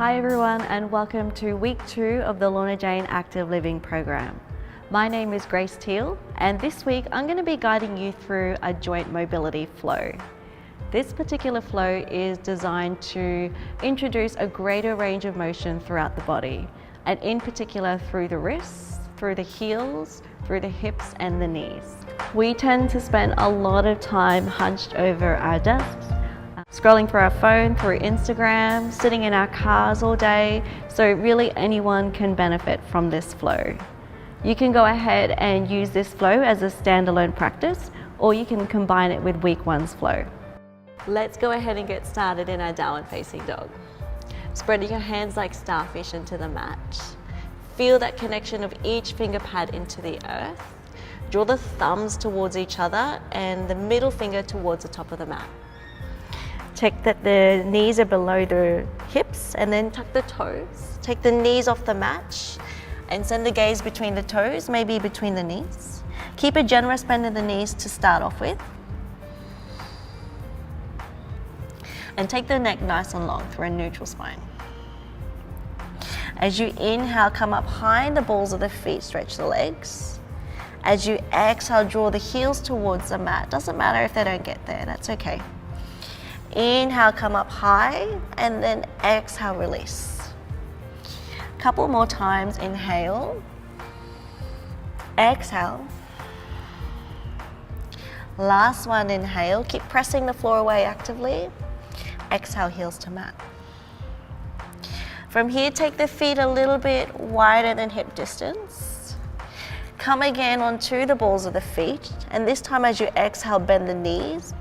Hi everyone, and welcome to week 2 of the Lorna Jane Active Living program. My name is Grace Teal, and this week I'm going to be guiding you through a joint mobility flow. This particular flow is designed to introduce a greater range of motion throughout the body, and in particular through the wrists, through the heels, through the hips and the knees. We tend to spend a lot of time hunched over our desks, scrolling through our phone, through Instagram, sitting in our cars all day, so really anyone can benefit from this flow. You can go ahead and use this flow as a standalone practice, or you can combine it with week 1's flow. Let's go ahead and get started in our downward facing dog. Spreading your hands like starfish into the mat. Feel that connection of each finger pad into the earth. Draw the thumbs towards each other and the middle finger towards the top of the mat. Check that the knees are below the hips and then tuck the toes. Take the knees off the mat and send the gaze between the toes, maybe between the knees. Keep a generous bend in the knees to start off with. And take the neck nice and long through a neutral spine. As you inhale, come up high in the balls of the feet, stretch the legs. As you exhale, draw the heels towards the mat. Doesn't matter if they don't get there, that's okay. Inhale, come up high, and then exhale, release. Couple more times, inhale, exhale. Last one, inhale, keep pressing the floor away actively. Exhale, heels to mat. From here, take the feet a little bit wider than hip distance. Come again onto the balls of the feet, and this time as you exhale, bend the knees.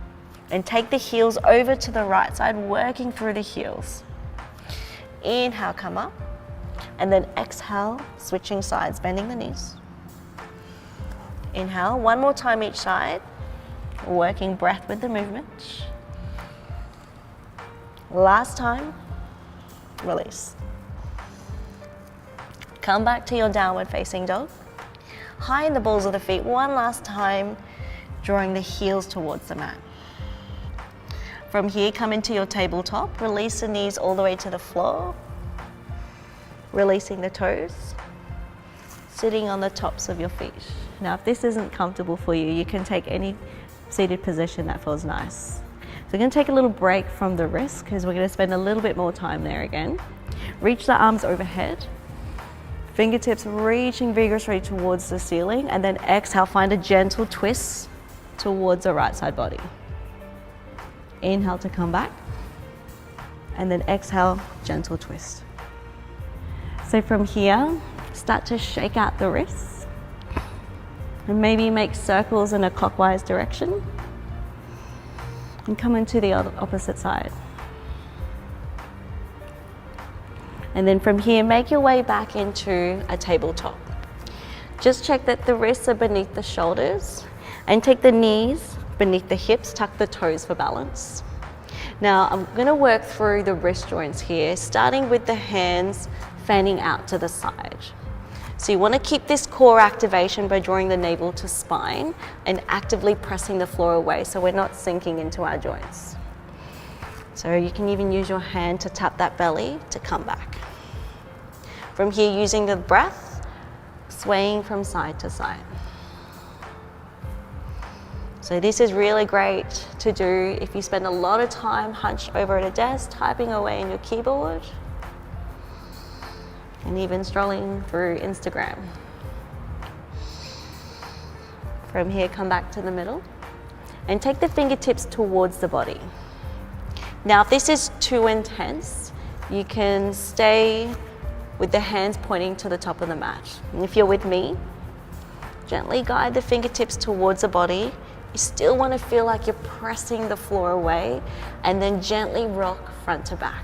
And take the heels over to the right side, working through the heels. Inhale, come up. And then exhale, switching sides, bending the knees. Inhale, one more time each side. Working breath with the movement. Last time, release. Come back to your downward facing dog. High in the balls of the feet, one last time, drawing the heels towards the mat. From here, come into your tabletop, release the knees all the way to the floor, releasing the toes, sitting on the tops of your feet. Now, if this isn't comfortable for you, you can take any seated position that feels nice. So we're going to take a little break from the wrist because we're going to spend a little bit more time there again. Reach the arms overhead, fingertips reaching vigorously towards the ceiling, and then exhale, find a gentle twist towards the right side body. Inhale to come back, and then exhale, gentle twist. So from here, start to shake out the wrists, and maybe make circles in a clockwise direction, and come into the opposite side. And then from here, make your way back into a tabletop. Just check that the wrists are beneath the shoulders, and take the knees beneath the hips, tuck the toes for balance. Now I'm going to work through the wrist joints here, starting with the hands fanning out to the side. So you want to keep this core activation by drawing the navel to spine and actively pressing the floor away so we're not sinking into our joints. So you can even use your hand to tap that belly to come back. From here, using the breath, swaying from side to side. So this is really great to do if you spend a lot of time hunched over at a desk, typing away on your keyboard, and even strolling through Instagram. From here, come back to the middle and take the fingertips towards the body. Now, if this is too intense, you can stay with the hands pointing to the top of the mat. And if you're with me, gently guide the fingertips towards the body. You still want to feel like you're pressing the floor away, and then gently rock front to back.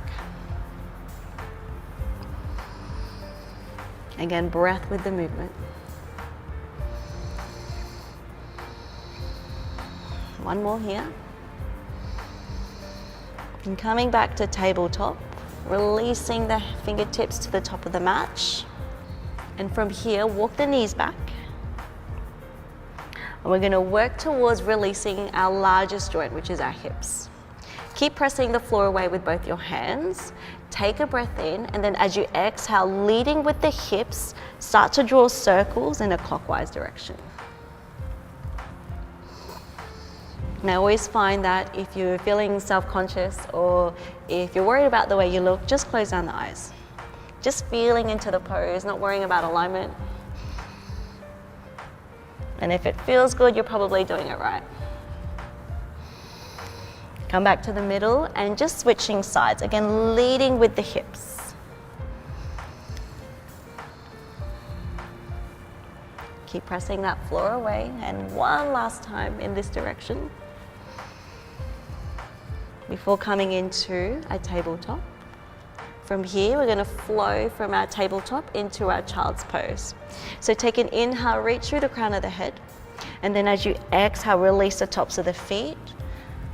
Again, breath with the movement. One more here. And coming back to tabletop, releasing the fingertips to the top of the mat. And from here, walk the knees back. And we're going to work towards releasing our largest joint, which is our hips. Keep pressing the floor away with both your hands. Take a breath in, and then as you exhale, leading with the hips, start to draw circles in a clockwise direction. And I always find that if you're feeling self-conscious or if you're worried about the way you look, just close down the eyes. Just feeling into the pose, not worrying about alignment. And if it feels good, you're probably doing it right. Come back to the middle and just switching sides. Again, leading with the hips. Keep pressing that floor away, and one last time in this direction before coming into a tabletop. From here, we're going to flow from our tabletop into our child's pose. So take an inhale, reach through the crown of the head, and then as you exhale, release the tops of the feet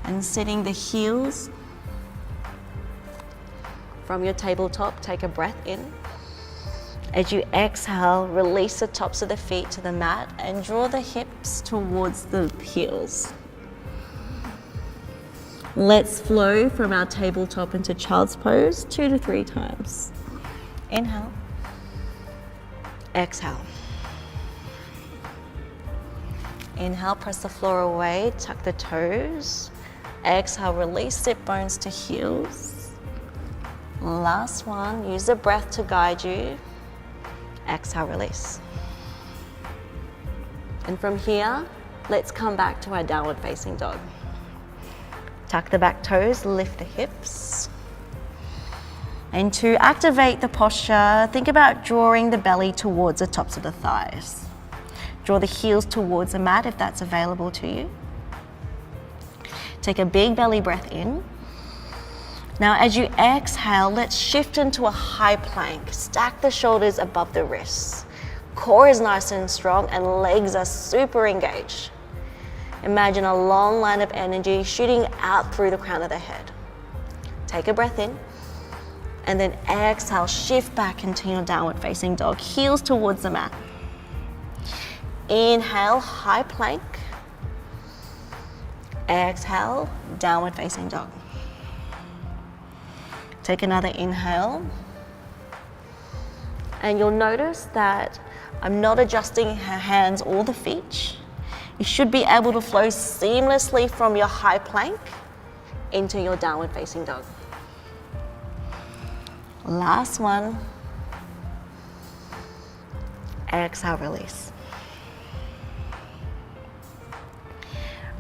and sitting the heels from your tabletop. Take a breath in. As you exhale, release the tops of the feet to the mat and draw the hips towards the heels. Let's flow from our tabletop into child's pose 2 to 3 times. Inhale. Exhale. Inhale, press the floor away, tuck the toes. Exhale, release sit bones to heels. Last one, use the breath to guide you. Exhale, release. And from here, let's come back to our downward facing dog. Tuck the back toes, lift the hips. And to activate the posture, think about drawing the belly towards the tops of the thighs. Draw the heels towards the mat if that's available to you. Take a big belly breath in. Now as you exhale, let's shift into a high plank. Stack the shoulders above the wrists. Core is nice and strong and legs are super engaged. Imagine a long line of energy shooting out through the crown of the head. Take a breath in, and then exhale, shift back into your downward facing dog, heels towards the mat. Inhale, high plank. Exhale, downward facing dog. Take another inhale. And you'll notice that I'm not adjusting her hands or the feet. You should be able to flow seamlessly from your high plank into your downward facing dog. Last one. Exhale, release.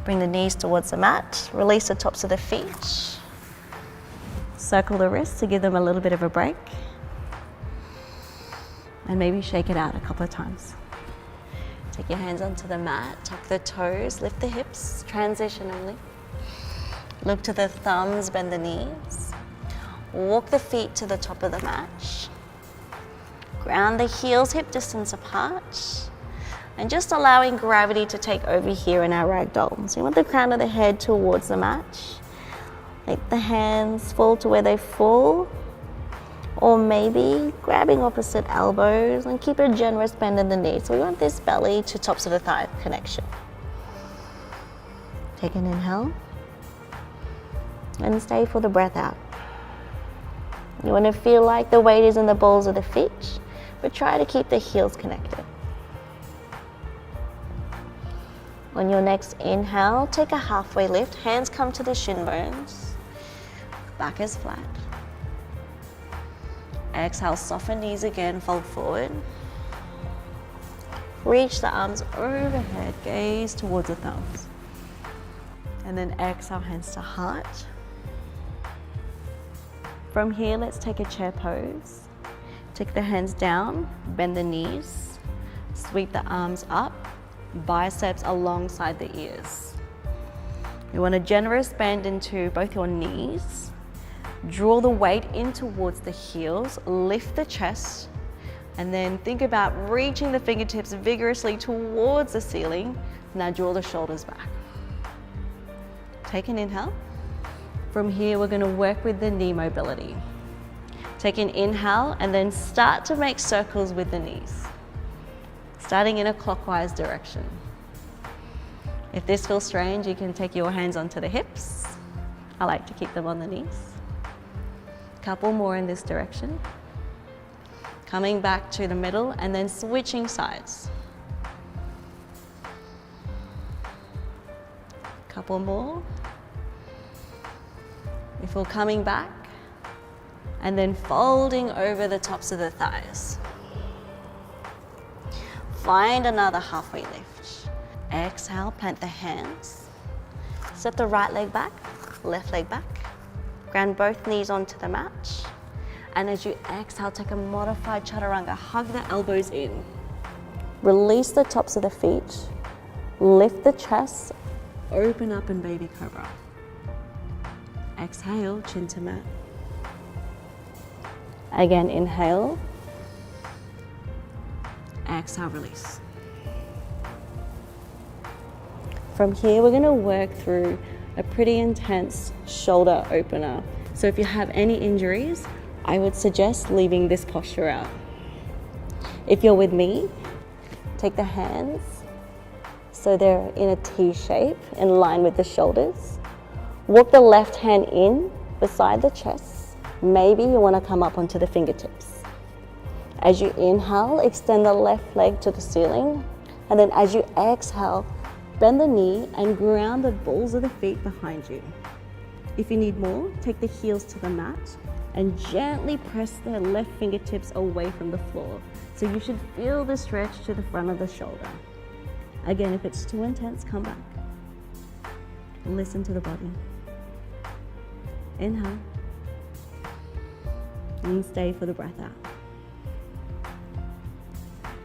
Bring the knees towards the mat. Release the tops of the feet. Circle the wrists to give them a little bit of a break. And maybe shake it out a couple of times. Take your hands onto the mat, tuck the toes, lift the hips, transition only. Look to the thumbs, bend the knees. Walk the feet to the top of the mat. Ground the heels hip distance apart. And just allowing gravity to take over here in our ragdoll. So you want the crown of the head towards the mat. Let the hands fall to where they fall. Or maybe grabbing opposite elbows and keep a generous bend in the knees. So we want this belly to tops of the thigh connection. Take an inhale. And stay for the breath out. You want to feel like the weight is in the balls of the feet, but try to keep the heels connected. On your next inhale, take a halfway lift. Hands come to the shin bones. Back is flat. Exhale, soften knees again, fold forward. Reach the arms overhead, gaze towards the thumbs. And then exhale, hands to heart. From here, let's take a chair pose. Take the hands down, bend the knees, sweep the arms up, biceps alongside the ears. You want a generous bend into both your knees. Draw the weight in towards the heels, lift the chest, and then think about reaching the fingertips vigorously towards the ceiling. Now draw the shoulders back. Take an inhale. From here, we're going to work with the knee mobility. Take an inhale and then start to make circles with the knees, starting in a clockwise direction. If this feels strange, you can take your hands onto the hips I like to keep them on the knees. Couple more in this direction. Coming back to the middle and then switching sides. Couple more. Before coming back and then folding over the tops of the thighs. Find another halfway lift. Exhale, plant the hands. Step the right leg back, left leg back. Ground both knees onto the mat. And as you exhale, take a modified chaturanga. Hug the elbows in. Release the tops of the feet. Lift the chest. Open up in baby cobra. Exhale, chin to mat. Again, inhale. Exhale, release. From here, we're going to work through a pretty intense shoulder opener. So if you have any injuries, I would suggest leaving this posture out. If you're with me, take the hands so they're in a T shape in line with the shoulders. Walk the left hand in beside the chest. Maybe you want to come up onto the fingertips. As you inhale, extend the left leg to the ceiling. And then as you exhale, bend the knee and ground the balls of the feet behind you. If you need more, take the heels to the mat and gently press the left fingertips away from the floor. So you should feel the stretch to the front of the shoulder. Again, if it's too intense, come back. Listen to the body. Inhale. And stay for the breath out.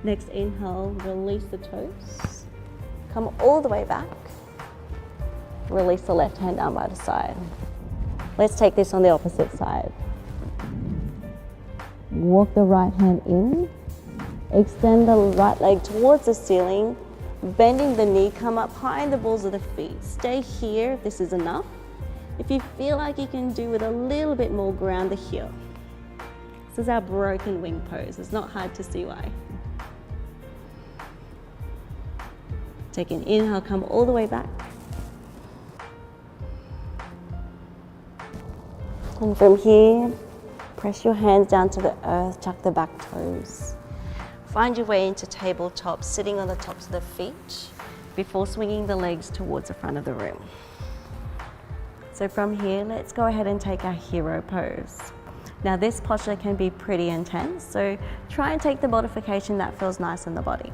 Next inhale, release the toes. Come all the way back. Release the left hand down by the side. Let's take this on the opposite side. Walk the right hand in. Extend the right leg towards the ceiling. Bending the knee, come up high in the balls of the feet. Stay here if this is enough. If you feel like you can do with a little bit more, ground the heel. This is our broken wing pose. It's not hard to see why. Take an inhale, come all the way back. And from here, press your hands down to the earth, tuck the back toes. Find your way into tabletop, sitting on the tops of the feet before swinging the legs towards the front of the room. So from here, let's go ahead and take our hero pose. Now this posture can be pretty intense, so try and take the modification that feels nice in the body.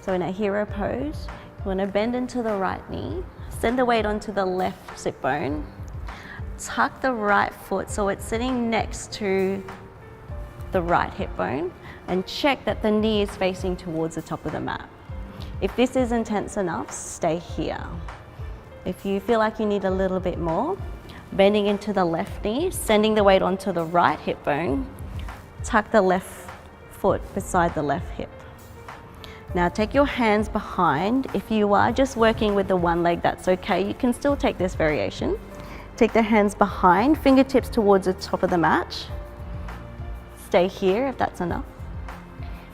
So in a hero pose, you want to bend into the right knee, send the weight onto the left sit bone, tuck the right foot so it's sitting next to the right hip bone, and check that the knee is facing towards the top of the mat. If this is intense enough, stay here. If you feel like you need a little bit more, bending into the left knee, sending the weight onto the right hip bone, tuck the left foot beside the left hip. Now take your hands behind. If you are just working with the one leg, that's okay. You can still take this variation. Take the hands behind, fingertips towards the top of the mat. Stay here if that's enough.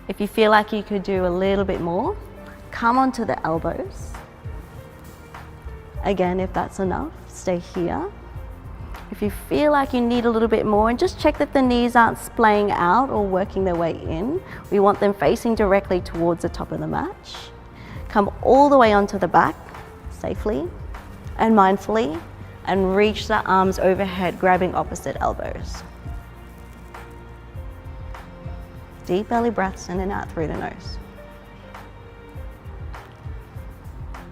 If you feel like you could do a little bit more, come onto the elbows. Again, if that's enough, stay here. If you feel like you need a little bit more, and just check that the knees aren't splaying out or working their way in. We want them facing directly towards the top of the mat. Come all the way onto the back, safely and mindfully, and reach the arms overhead, grabbing opposite elbows. Deep belly breaths in and out through the nose.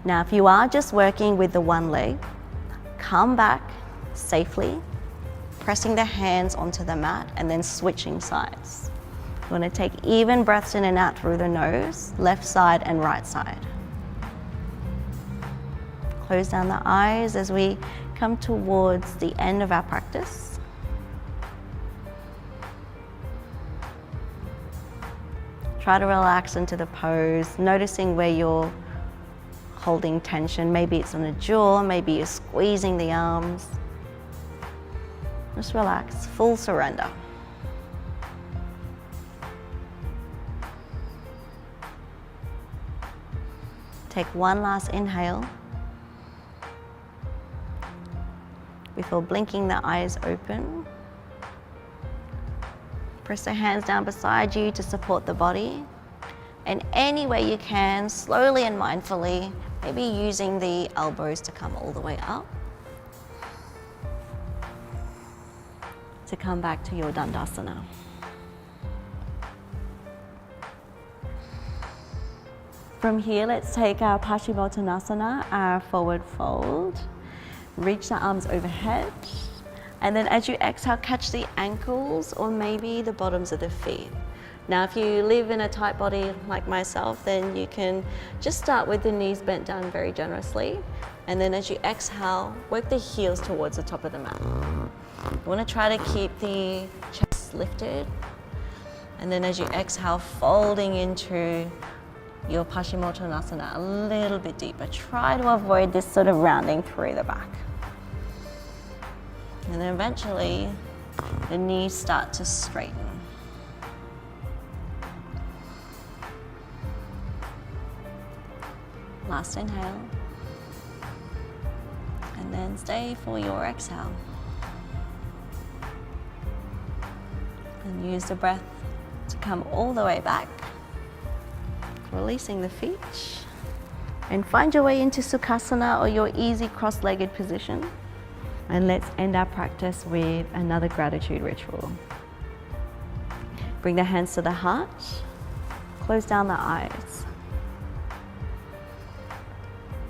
Now, if you are just working with the one leg, come back safely, pressing the hands onto the mat and then switching sides. You want to take even breaths in and out through the nose, left side and right side. Close down the eyes as we come towards the end of our practice. Try to relax into the pose, noticing where you're holding tension. Maybe it's on the jaw, maybe you're squeezing the arms. Just relax, full surrender. Take one last inhale. before blinking the eyes open. Press the hands down beside you to support the body. And any way you can, slowly and mindfully, maybe using the elbows to come all the way up, to come back to your Dandasana. From here, let's take our Paschimottanasana, our forward fold. Reach the arms overhead. And then as you exhale, catch the ankles or maybe the bottoms of the feet. Now, if you live in a tight body like myself, then you can just start with the knees bent down very generously. And then as you exhale, work the heels towards the top of the mat. You want to try to keep the chest lifted. And then as you exhale, folding into your Paschimottanasana a little bit deeper. Try to avoid this sort of rounding through the back. And then eventually, the knees start to straighten. Last inhale. And then stay for your exhale. And use the breath to come all the way back. Releasing the feet. And find your way into Sukhasana or your easy cross-legged position. And let's end our practice with another gratitude ritual. Bring the hands to the heart. Close down the eyes.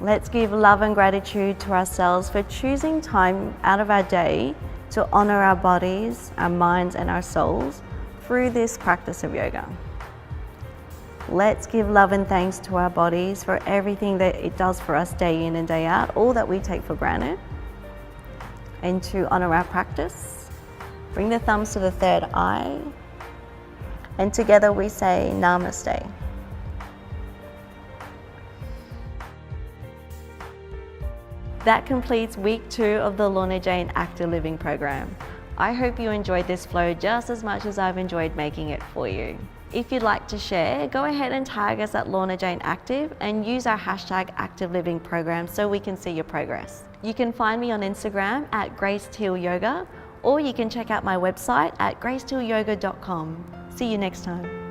Let's give love and gratitude to ourselves for choosing time out of our day to honor our bodies, our minds, and our souls through this practice of yoga. Let's give love and thanks to our bodies for everything that it does for us day in and day out, all that we take for granted. And to honor our practice, bring the thumbs to the third eye. And together we say Namaste. That completes week 2 of the Lorna Jane Active Living program. I hope you enjoyed this flow just as much as I've enjoyed making it for you. If you'd like to share, go ahead and tag us at Lorna Jane Active and use our hashtag Active Living program so we can see your progress. You can find me on Instagram at GraceTealYoga, or you can check out my website at gracetillyoga.com. See you next time.